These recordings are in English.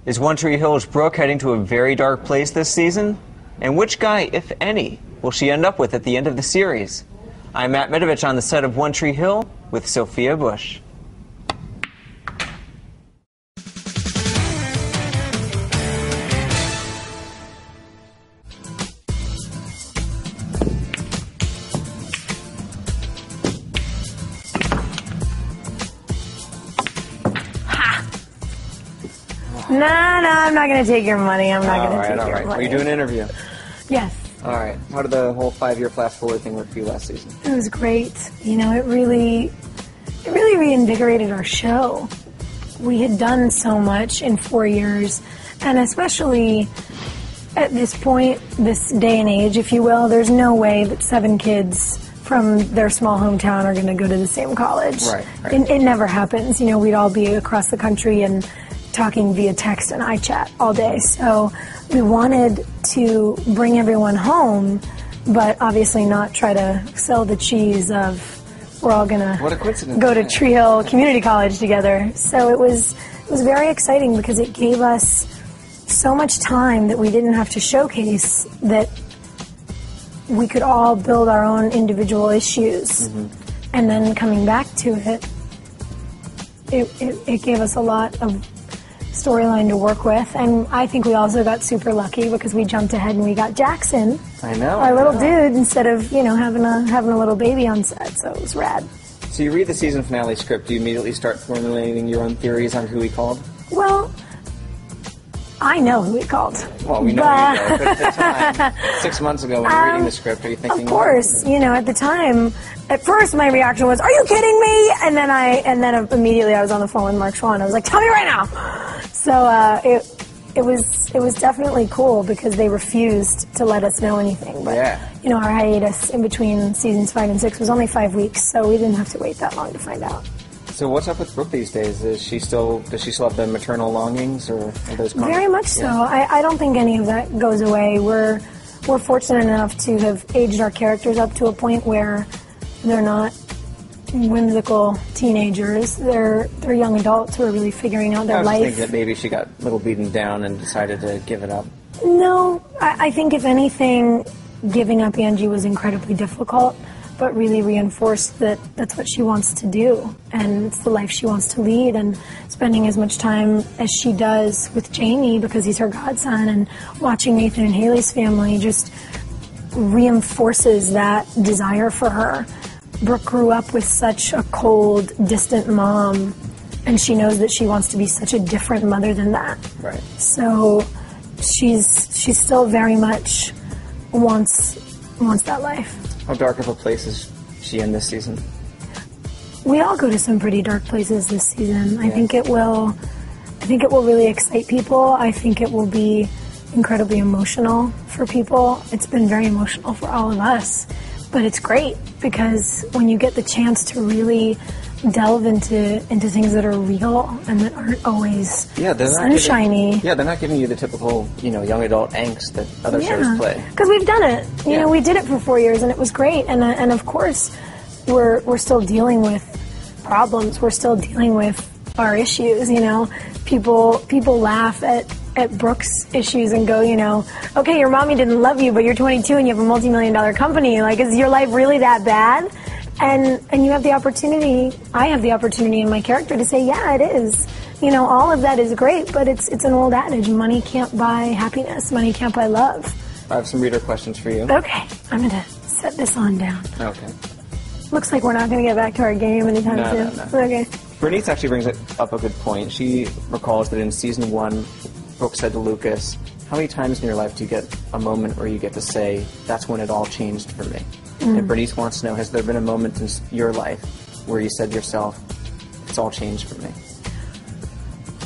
Is One Tree Hill's Brooke heading to a very dark place this season? And which guy, if any, will she end up with at the end of the series? I'm Matt Midovich on the set of One Tree Hill with Sophia Bush. No, I'm not going to take your money. I'm not going to take your money. Were you doing an interview? Yes. All right. How did the whole 5-year flash forward thing work for you last season? It was great. You know, it really reinvigorated our show. We had done so much in 4 years, and especially at this point, this day and age, if you will, there's no way that 7 kids from their small hometown are going to go to the same college. Right. It never happens. You know, we'd all be across the country and talking via text and iChat all day. So we wanted to bring everyone home, but obviously not try to sell the cheese of we're all going to go to Tree Hill Community College together. So it was very exciting because it gave us so much time that we didn't have to showcase, that we could all build our own individual issues. Mm-hmm. And then coming back to it gave us a lot of storyline to work with, and I think we also got super lucky because we jumped ahead and we got Jackson, our little dude, instead of having a little baby on set. So it was rad. So you read the season finale script, do you immediately start formulating your own theories on who he called? Well, I know who he called. Well, we know you know, but at the time, 6 months ago when you were reading the script, are you thinking? Of course, at the time, at first my reaction was, "Are you kidding me?" And then immediately I was on the phone with Mark Schwann. I was like, "Tell me right now." So it was definitely cool because they refused to let us know anything. But our hiatus in between seasons 5 and 6 was only 5 weeks, so we didn't have to wait that long to find out. So what's up with Brooke these days? Does she still have the maternal longings, or are those very much so? I don't think any of that goes away. We're fortunate enough to have aged our characters up to a point where they're not whimsical teenagers. They're young adults who are really figuring out their life. I was thinking that maybe she got a little beaten down and decided to give it up. No, I think if anything, giving up Angie was incredibly difficult, but really reinforced that that's what she wants to do, and it's the life she wants to lead, and spending as much time as she does with Jamie because he's her godson, and watching Nathan and Haley's family just reinforces that desire for her. Brooke grew up with such a cold, distant mom, and she knows that she wants to be such a different mother than that. Right. So she's still very much wants that life. How dark of a place is she in this season? We all go to some pretty dark places this season. I think it will really excite people. I think it will be incredibly emotional for people. It's been very emotional for all of us. But it's great because when you get the chance to really delve into things that are real and that aren't always sunshiny. They're not giving you the typical, young adult angst that other shows play. Because we've done it. You know, we did it for 4 years and it was great. And of course, we're still dealing with problems. We're still dealing with our issues. People laugh at Brooke's issues and go, okay, your mommy didn't love you, but you're 22 and you have a multi-million-dollar company. Like, is your life really that bad? And you have the opportunity, I have the opportunity in my character to say, yeah, it is. All of that is great, but it's an old adage. Money can't buy happiness. Money can't buy love. I have some reader questions for you. Okay. I'm going to set this on down. Okay. Looks like we're not going to get back to our game anytime soon. No. Okay. Bernice actually brings up a good point. She recalls that in season 1, Brooke said to Lucas, how many times in your life do you get a moment where you get to say, that's when it all changed for me? And Bernice wants to know, has there been a moment in your life where you said to yourself, it's all changed for me?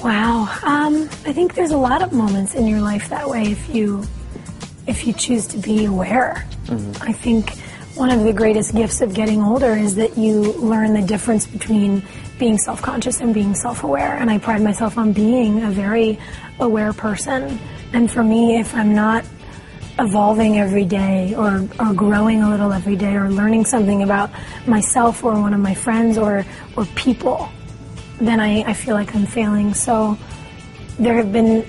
Wow. I think there's a lot of moments in your life that way if you choose to be aware. Mm-hmm. I think one of the greatest gifts of getting older is that you learn the difference between being self-conscious and being self-aware. And I pride myself on being a very aware person. And for me, if I'm not evolving every day or growing a little every day or learning something about myself or one of my friends or people, then I feel like I'm failing. So there have been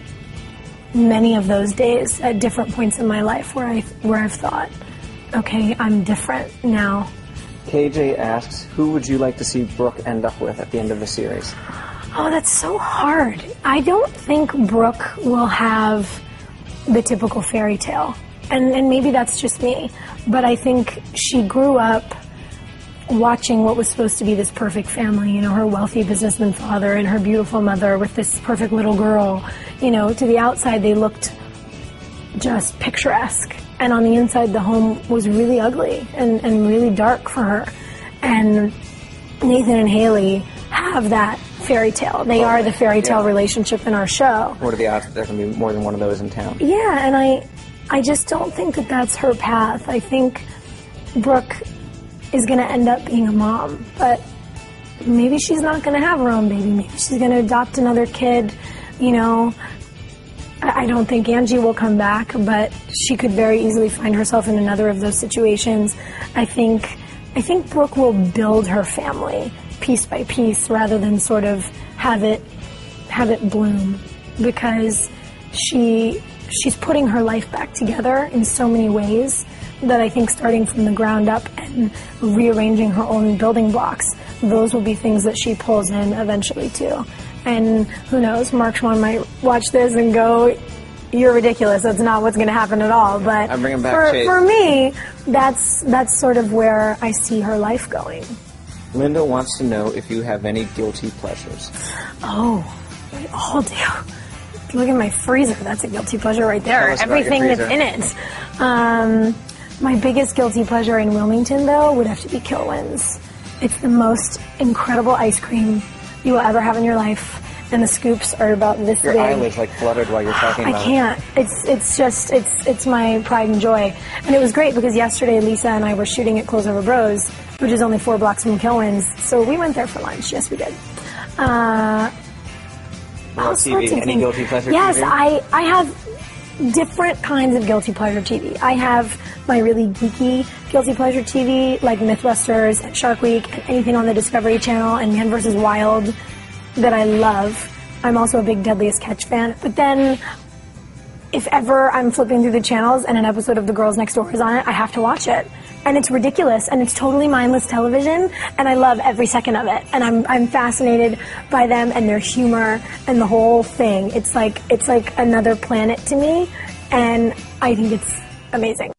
many of those days at different points in my life where I've thought, okay, I'm different now. KJ asks, who would you like to see Brooke end up with at the end of the series? Oh, that's so hard. I don't think Brooke will have the typical fairy tale. And maybe that's just me. But I think she grew up watching what was supposed to be this perfect family, you know, her wealthy businessman father and her beautiful mother with this perfect little girl. You know, to the outside they looked just picturesque. And on the inside the home was really ugly and really dark for her. And Nathan and Haley have that fairy tale. They are the fairy tale relationship in our show. What are the odds that there can be more than one of those in town? Yeah, and I just don't think that that's her path. I think Brooke is going to end up being a mom, but maybe she's not going to have her own baby. Maybe she's going to adopt another kid, you know. I don't think Angie will come back, but she could very easily find herself in another of those situations. I think Brooke will build her family piece by piece rather than sort of have it bloom, because she's putting her life back together in so many ways that I think starting from the ground up and rearranging her own building blocks, those will be things that she pulls in eventually too. And who knows, Mark Schwann might watch this and go, you're ridiculous, that's not what's going to happen at all. But I'm bringing back Chase. For me, that's sort of where I see her life going. Linda wants to know if you have any guilty pleasures. Oh, we all do. Look at my freezer. That's a guilty pleasure right there. Everything that's in it. My biggest guilty pleasure in Wilmington, though, would have to be Kilwins. It's the most incredible ice cream you will ever have in your life, and the scoops are about this big. Your eyelids like fluttered while you're talking about it. I can't. It's my pride and joy. And it was great because yesterday Lisa and I were shooting at Close Over Bros, which is only 4 blocks from Kilwins, so we went there for lunch. Yes, we did. TV, any guilty pleasure yes, TV? I have different kinds of guilty pleasure TV. I have my really geeky guilty pleasure TV, like Mythbusters and Shark Week and anything on the Discovery Channel and Man vs. Wild that I love. I'm also a big Deadliest Catch fan. But then, if ever I'm flipping through the channels and an episode of The Girls Next Door is on it, I have to watch it. And it's ridiculous, and it's totally mindless television, and I love every second of it. And I'm fascinated by them and their humor and the whole thing. It's like another planet to me, and I think it's amazing.